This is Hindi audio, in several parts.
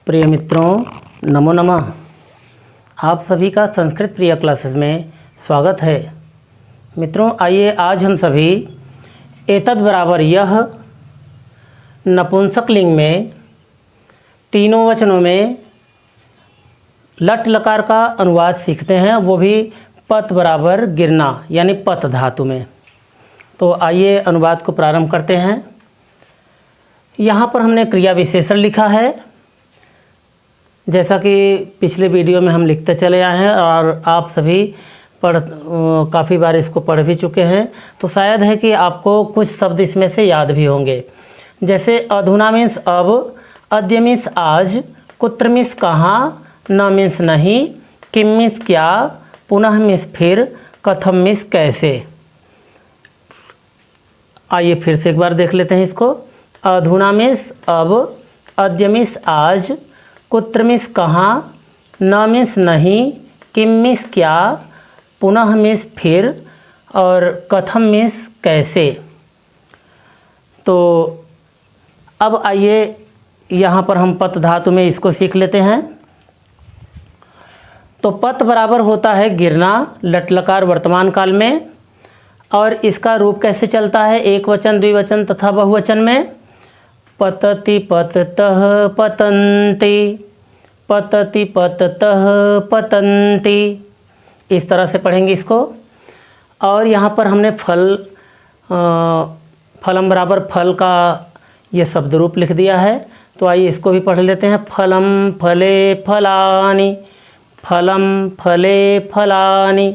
प्रिय मित्रों, नमो नमः। आप सभी का संस्कृत प्रिय क्लासेस में स्वागत है। मित्रों, आइए आज हम सभी एतद बराबर यह नपुंसक लिंग में तीनों वचनों में लट लकार का अनुवाद सीखते हैं, वो भी पत बराबर गिरना यानी पत धातु में। तो आइए अनुवाद को प्रारंभ करते हैं। यहाँ पर हमने क्रिया विशेषण लिखा है, जैसा कि पिछले वीडियो में हम लिखते चले आए हैं और आप सभी काफ़ी बार इसको पढ़ भी चुके हैं, तो शायद है कि आपको कुछ शब्द इसमें से याद भी होंगे। जैसे अधुना मीन्स अब, अद्य मीन्स आज, कुत्र मीन्स कहाँ, न मीन्स नहीं, किम मीन्स क्या, पुनः मीन्स फिर, कथम मीन्स कैसे। आइए फिर से एक बार देख लेते हैं इसको। अधुना मीन्स अब, अद्य मीन्स आज, कुत्र मीन्स कहाँ, न मीन्स नहीं, किम मीन्स क्या, पुनः मीन्स फिर और कथम मीन्स कैसे। तो अब आइए यहाँ पर हम पत धातु में इसको सीख लेते हैं। तो पत बराबर होता है गिरना लट लकार वर्तमान काल में, और इसका रूप कैसे चलता है एक वचन, द्विवचन तथा बहुवचन में। पतति पततः पतन्ति, पतति पततः पतन्ति, इस तरह से पढ़ेंगे इसको। और यहाँ पर हमने फलम बराबर फल का ये शब्द रूप लिख दिया है, तो आइए इसको भी पढ़ लेते हैं। फलम फले फलानि, फलम फले फलानि।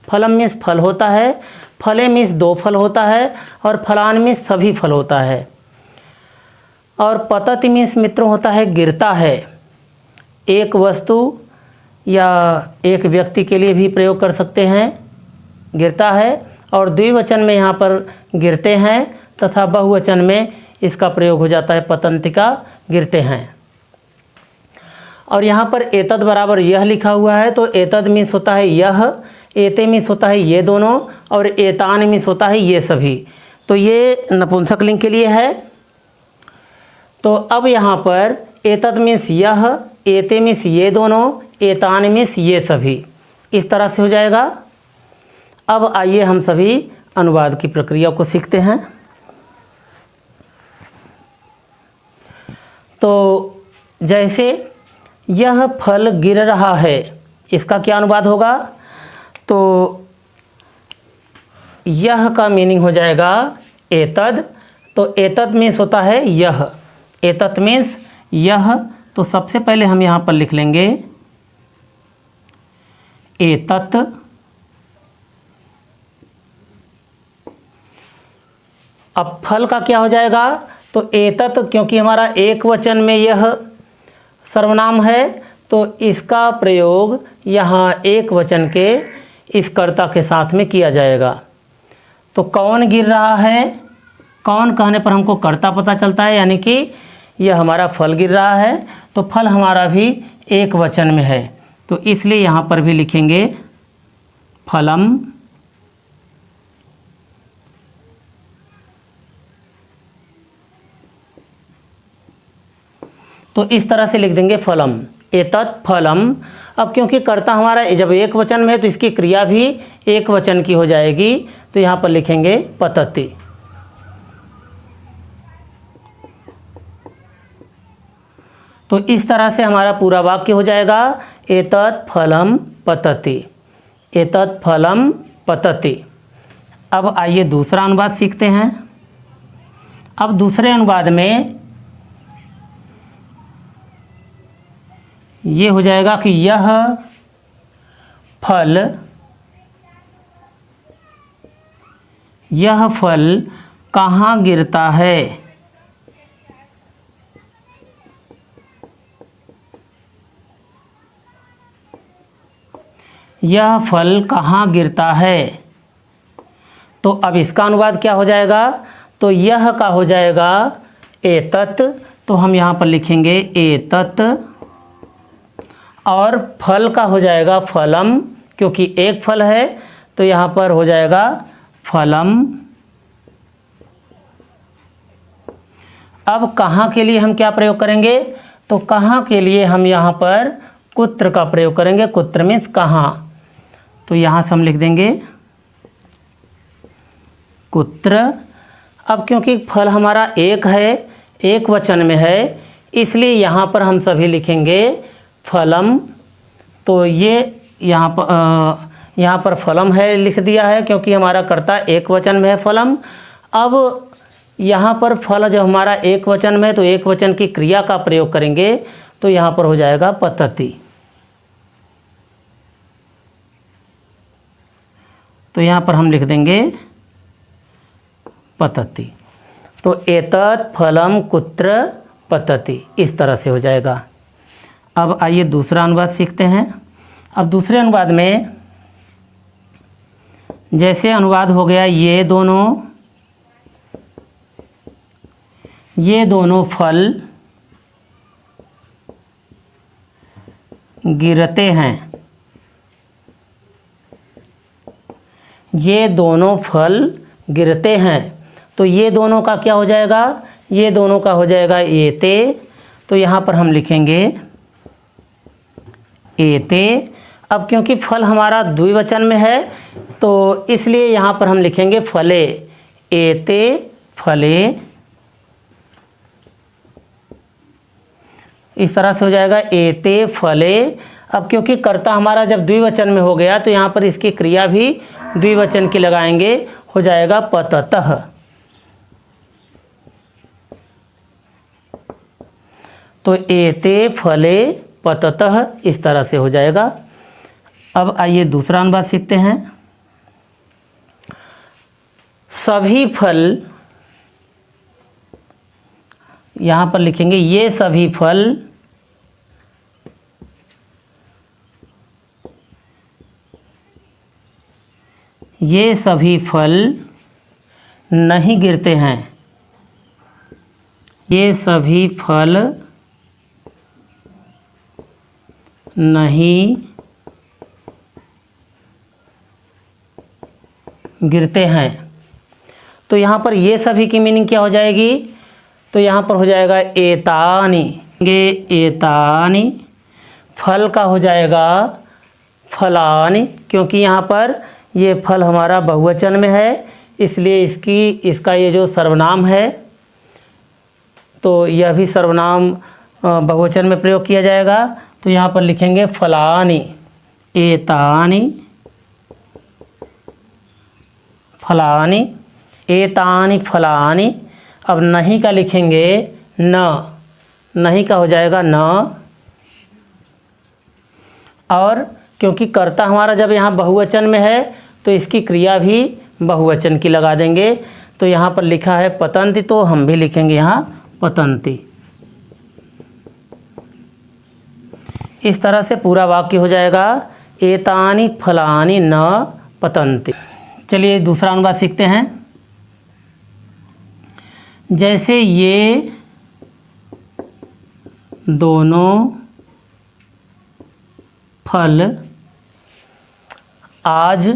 फलम मीन्स फल होता है, फले मीन्स दो फल होता है, और फलान मीन्स सभी फल होता है। और पतति मीन्स मित्रों होता है गिरता है। एक वस्तु या एक व्यक्ति के लिए भी प्रयोग कर सकते हैं, गिरता है। और द्विवचन में यहाँ पर गिरते हैं तथा बहुवचन में इसका प्रयोग हो जाता है पतंतिका, गिरते हैं। और यहाँ पर एतद बराबर यह लिखा हुआ है, तो एतद मीन्स होता है यह, एते मीन्स होता है ये दोनों, और एतान मीन्स होता है ये सभी। तो ये नपुंसक लिंग के लिए है। तो अब यहाँ पर एतद मीन्स यह, एते मीन्स ये दोनों, एतान मीन्स ये सभी, इस तरह से हो जाएगा। अब आइए हम सभी अनुवाद की प्रक्रिया को सीखते हैं। तो जैसे यह फल गिर रहा है, इसका क्या अनुवाद होगा? तो यह का मीनिंग हो जाएगा एतद। तो एतद मीन्स होता है यह, एतत मीन्स यह। तो सबसे पहले हम यहाँ पर लिख लेंगे एतत। अब फल का क्या हो जाएगा? तो एतत, क्योंकि हमारा एक वचन में यह सर्वनाम है, तो इसका प्रयोग यहाँ एक वचन के इस कर्ता के साथ में किया जाएगा। तो कौन गिर रहा है, कौन कहने पर हमको कर्ता पता चलता है, यानी कि यह हमारा फल गिर रहा है। तो फल हमारा भी एक वचन में है, तो इसलिए यहाँ पर भी लिखेंगे फलम। तो इस तरह से लिख देंगे फलम, एतत् फलम। अब क्योंकि कर्ता हमारा जब एक वचन में है, तो इसकी क्रिया भी एक वचन की हो जाएगी, तो यहाँ पर लिखेंगे पतति। तो इस तरह से हमारा पूरा वाक्य हो जाएगा एतत् फलम पतति, एतत् फलम पतति। अब आइए दूसरा अनुवाद सीखते हैं। अब दूसरे अनुवाद में ये हो जाएगा कि यह फल कहाँ गिरता है। यह फल कहाँ गिरता है। तो अब इसका अनुवाद क्या हो जाएगा? तो यह का हो जाएगा एतत्, तो हम यहाँ पर लिखेंगे एतत्। और फल का हो जाएगा फलम, क्योंकि एक फल है, तो यहाँ पर हो जाएगा फलम। अब कहाँ के लिए हम क्या प्रयोग करेंगे? तो कहाँ के लिए हम यहाँ पर कुत्र का प्रयोग करेंगे। कुत्र मीन्स कहाँ, तो यहाँ से हम लिख देंगे कुत्र। अब क्योंकि फल हमारा एक है, एक वचन में है, इसलिए यहाँ पर हम सभी लिखेंगे फलम। तो ये यहाँ पर फलम है लिख दिया है, क्योंकि हमारा कर्ता एक वचन में है फलम। अब यहाँ पर फल जब हमारा एक वचन में है तो एक वचन की क्रिया का प्रयोग करेंगे, तो यहाँ पर हो जाएगा पतति। तो यहाँ पर हम लिख देंगे पतति। तो एतत् फलम कुत्र पतति, इस तरह से हो जाएगा। अब आइए दूसरा अनुवाद सीखते हैं। अब दूसरे अनुवाद में जैसे अनुवाद हो गया ये दोनों फल गिरते हैं। ये दोनों फल गिरते हैं। तो ये दोनों का क्या हो जाएगा, ये दोनों का हो जाएगा एते। तो यहाँ पर हम लिखेंगे एते। अब क्योंकि फल हमारा द्विवचन में है तो इसलिए यहाँ पर हम लिखेंगे फले। एते फले, इस तरह से हो जाएगा एते फले। अब क्योंकि कर्ता हमारा जब द्विवचन में हो गया तो यहाँ पर इसकी क्रिया भी द्विवचन की लगाएंगे, हो जाएगा पततः। तो एते फले पततः, इस तरह से हो जाएगा। अब आइए दूसरा अनुवाद सीखते हैं। सभी फल, यहाँ पर लिखेंगे ये सभी फल नहीं गिरते हैं। ये सभी फल नहीं गिरते हैं। तो यहाँ पर ये सभी की मीनिंग क्या हो जाएगी, तो यहाँ पर हो जाएगा एतानि। एतानि फल का हो जाएगा फलानि, क्योंकि यहाँ पर ये फल हमारा बहुवचन में है, इसलिए इसका ये जो सर्वनाम है तो यह भी सर्वनाम बहुवचन में प्रयोग किया जाएगा। तो यहाँ पर लिखेंगे फलानि। एतानि फलानि, एतानि फलानि। अब नहीं का लिखेंगे न, नहीं का हो जाएगा न। और क्योंकि कर्ता हमारा जब यहाँ बहुवचन में है तो इसकी क्रिया भी बहुवचन की लगा देंगे। तो यहाँ पर लिखा है पतन्ति, तो हम भी लिखेंगे यहाँ पतन्ति। इस तरह से पूरा वाक्य हो जाएगा एतानि फलानि न पतन्ति। चलिए दूसरा अनुवाद सीखते हैं। जैसे ये दोनों फल आज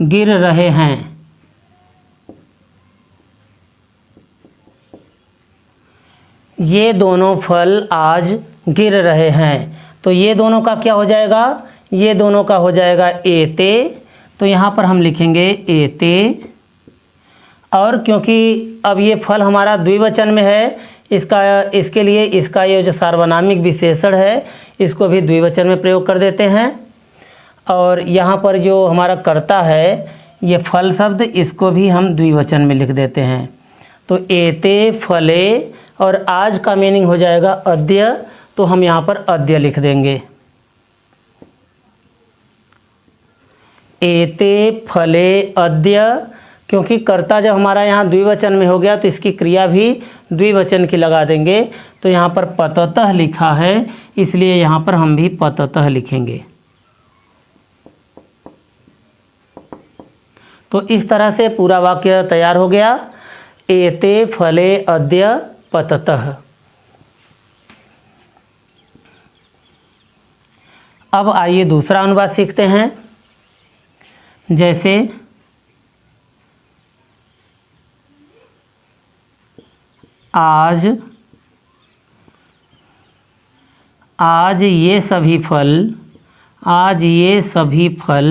गिर रहे हैं। ये दोनों फल आज गिर रहे हैं। तो ये दोनों का क्या हो जाएगा, ये दोनों का हो जाएगा एते। तो यहाँ पर हम लिखेंगे एते। और क्योंकि अब ये फल हमारा द्विवचन में है, इसके लिए इसका ये जो सार्वनामिक विशेषण है इसको भी द्विवचन में प्रयोग कर देते हैं। और यहाँ पर जो हमारा कर्ता है ये फल शब्द, इसको भी हम द्विवचन में लिख देते हैं। तो एते फले, और आज का मीनिंग हो जाएगा अद्य, तो हम यहाँ पर अद्य लिख देंगे। एते फले अद्य, क्योंकि कर्ता जब हमारा यहाँ द्विवचन में हो गया तो इसकी क्रिया भी द्विवचन की लगा देंगे। तो यहाँ पर पततः लिखा है, इसलिए यहाँ पर हम भी पततः लिखेंगे। तो इस तरह से पूरा वाक्य तैयार हो गया। एते फले अद्य पततः। अब आइए दूसरा अनुवाद सीखते हैं। जैसे आज आज ये सभी फल, आज ये सभी फल,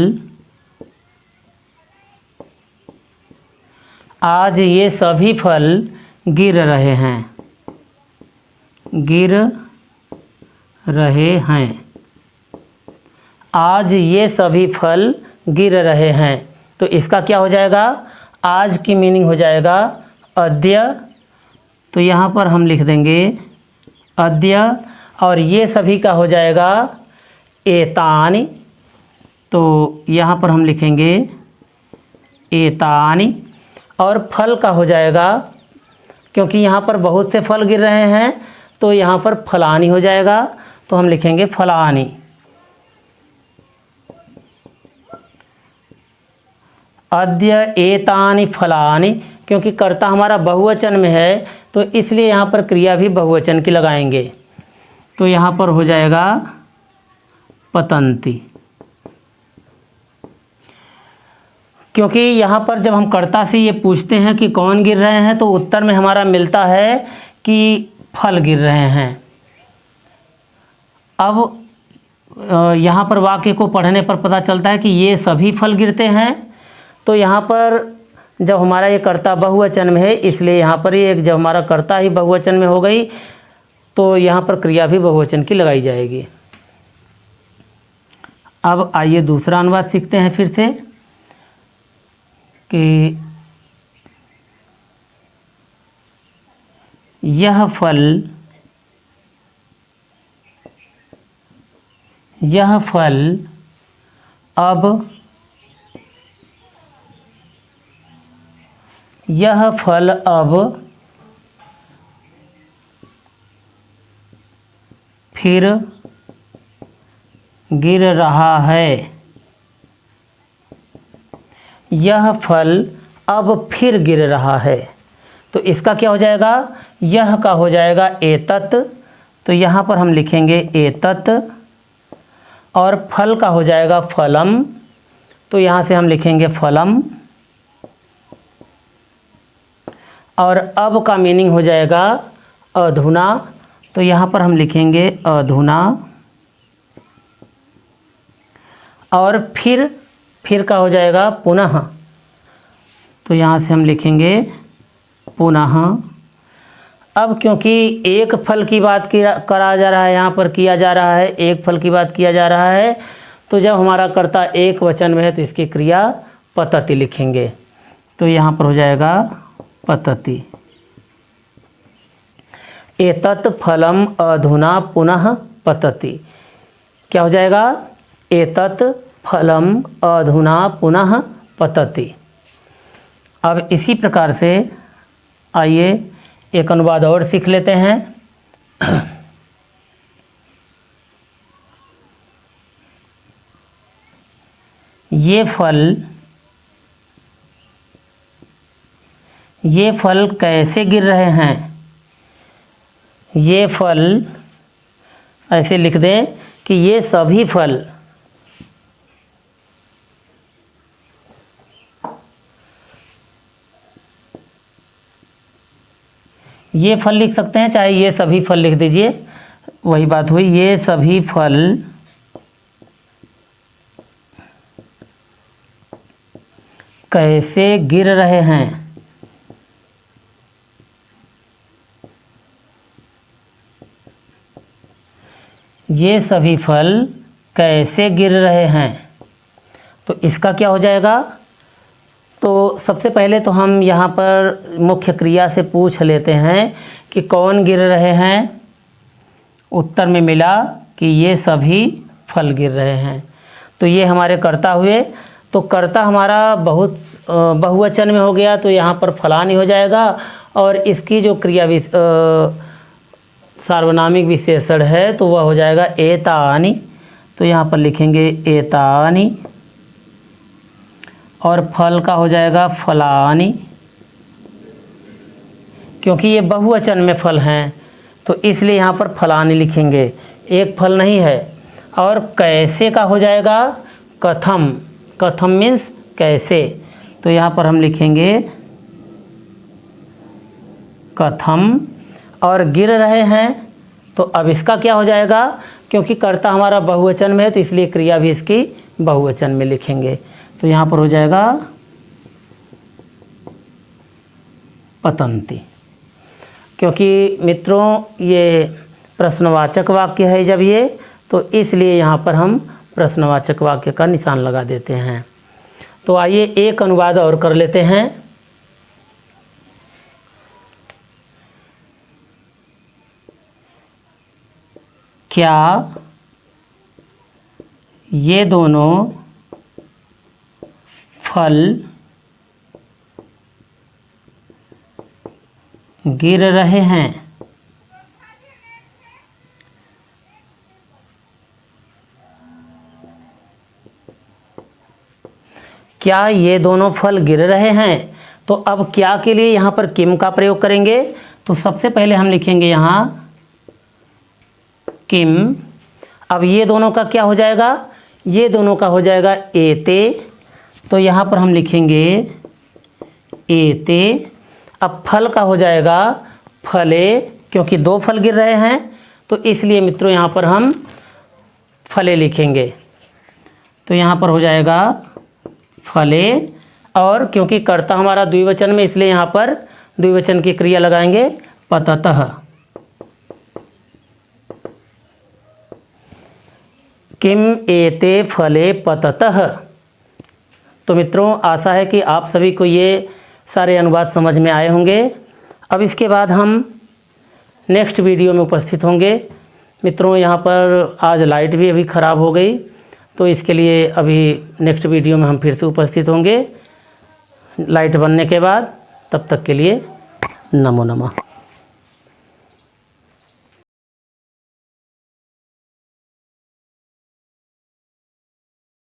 आज ये सभी फल गिर रहे हैं, गिर रहे हैं। आज ये सभी फल गिर रहे हैं। तो इसका क्या हो जाएगा? आज की मीनिंग हो जाएगा अद्य। तो यहाँ पर हम लिख देंगे अद्य, और ये सभी का हो जाएगा एतानि। तो यहाँ पर हम लिखेंगे एतानि, और फल का हो जाएगा, क्योंकि यहाँ पर बहुत से फल गिर रहे हैं तो यहाँ पर फलानि हो जाएगा, तो हम लिखेंगे फलानि। अद्य एतानि फलानि, क्योंकि कर्ता हमारा बहुवचन में है तो इसलिए यहाँ पर क्रिया भी बहुवचन की लगाएंगे। तो यहाँ पर हो जाएगा पतन्ति। क्योंकि यहाँ पर जब हम कर्ता से ये पूछते हैं कि कौन गिर रहे हैं तो उत्तर में हमारा मिलता है कि फल गिर रहे हैं। अब यहाँ पर वाक्य को पढ़ने पर पता चलता है कि ये सभी फल गिरते हैं। तो यहाँ पर जब हमारा ये कर्ता बहुवचन में है, इसलिए यहाँ पर ये जब हमारा कर्ता ही बहुवचन में हो गई तो यहाँ पर क्रिया भी बहुवचन की लगाई जाएगी। अब आइए दूसरा अनुवाद सीखते हैं फिर से कि यह फल अब यह फल अब फिर गिर रहा है। यह फल अब फिर गिर रहा है। तो इसका क्या हो जाएगा? यह का हो जाएगा एतत्। तो यहाँ पर हम लिखेंगे एतत्, और फल का हो जाएगा फलम। तो यहाँ से हम लिखेंगे फलम, और अब का मीनिंग हो जाएगा अधुना। तो यहाँ पर हम लिखेंगे अधुना, और फिर का हो जाएगा पुनः। तो यहाँ से हम लिखेंगे पुनः। अब क्योंकि एक फल की बात करा जा रहा है, यहाँ पर किया जा रहा है, एक फल की बात किया जा रहा है, तो जब हमारा कर्ता एक वचन में है तो इसकी क्रिया पतति लिखेंगे। तो यहाँ पर हो जाएगा पतति। एतत् फलम अधुना पुनः पतति। क्या हो जाएगा? एतत् फलम अधुना पुनः पतति। अब इसी प्रकार से आइए एक अनुवाद और सीख लेते हैं। ये फल कैसे गिर रहे हैं? ये फल ऐसे लिख दें कि ये सभी फल, ये फल लिख सकते हैं, चाहे ये सभी फल लिख दीजिए, वही बात हुई। ये सभी फल कैसे गिर रहे हैं? ये सभी फल कैसे गिर रहे हैं? तो इसका क्या हो जाएगा? तो सबसे पहले तो हम यहाँ पर मुख्य क्रिया से पूछ लेते हैं कि कौन गिर रहे हैं। उत्तर में मिला कि ये सभी फल गिर रहे हैं। तो ये हमारे कर्ता हुए। तो कर्ता हमारा बहुवचन में हो गया, तो यहाँ पर फलानि हो जाएगा, और इसकी जो क्रिया सार्वनामिक विशेषण है तो वह हो जाएगा एतानि। तो यहाँ पर लिखेंगे एतानि, और फल का हो जाएगा फलानि। क्योंकि ये बहुवचन में फल हैं तो इसलिए यहाँ पर फलानि लिखेंगे, एक फल नहीं है। और कैसे का हो जाएगा कथम। कथम मीन्स कैसे। तो यहाँ पर हम लिखेंगे कथम और गिर रहे हैं, तो अब इसका क्या हो जाएगा, क्योंकि कर्ता हमारा बहुवचन में है तो इसलिए क्रिया भी इसकी बहुवचन में लिखेंगे। तो यहाँ पर हो जाएगा पतन्ति। क्योंकि मित्रों ये प्रश्नवाचक वाक्य है जब ये, तो इसलिए यहाँ पर हम प्रश्नवाचक वाक्य का निशान लगा देते हैं। तो आइए एक अनुवाद और कर लेते हैं। क्या ये दोनों फल गिर रहे हैं? क्या ये दोनों फल गिर रहे हैं? तो अब क्या के लिए यहाँ पर किम का प्रयोग करेंगे। तो सबसे पहले हम लिखेंगे यहाँ किम। अब ये दोनों का क्या हो जाएगा, ये दोनों का हो जाएगा एते। तो यहाँ पर हम लिखेंगे एते। अब फल का हो जाएगा फले, क्योंकि दो फल गिर रहे हैं तो इसलिए मित्रों यहाँ पर हम फले लिखेंगे। तो यहाँ पर हो जाएगा फले, और क्योंकि कर्ता हमारा द्विवचन में इसलिए यहाँ पर द्विवचन की क्रिया लगाएंगे पततः। किम एते फले पततः। तो मित्रों आशा है कि आप सभी को ये सारे अनुवाद समझ में आए होंगे। अब इसके बाद हम नेक्स्ट वीडियो में उपस्थित होंगे। मित्रों यहाँ पर आज लाइट भी अभी ख़राब हो गई, तो इसके लिए अभी नेक्स्ट वीडियो में हम फिर से उपस्थित होंगे लाइट बनने के बाद। तब तक के लिए नमो नमः।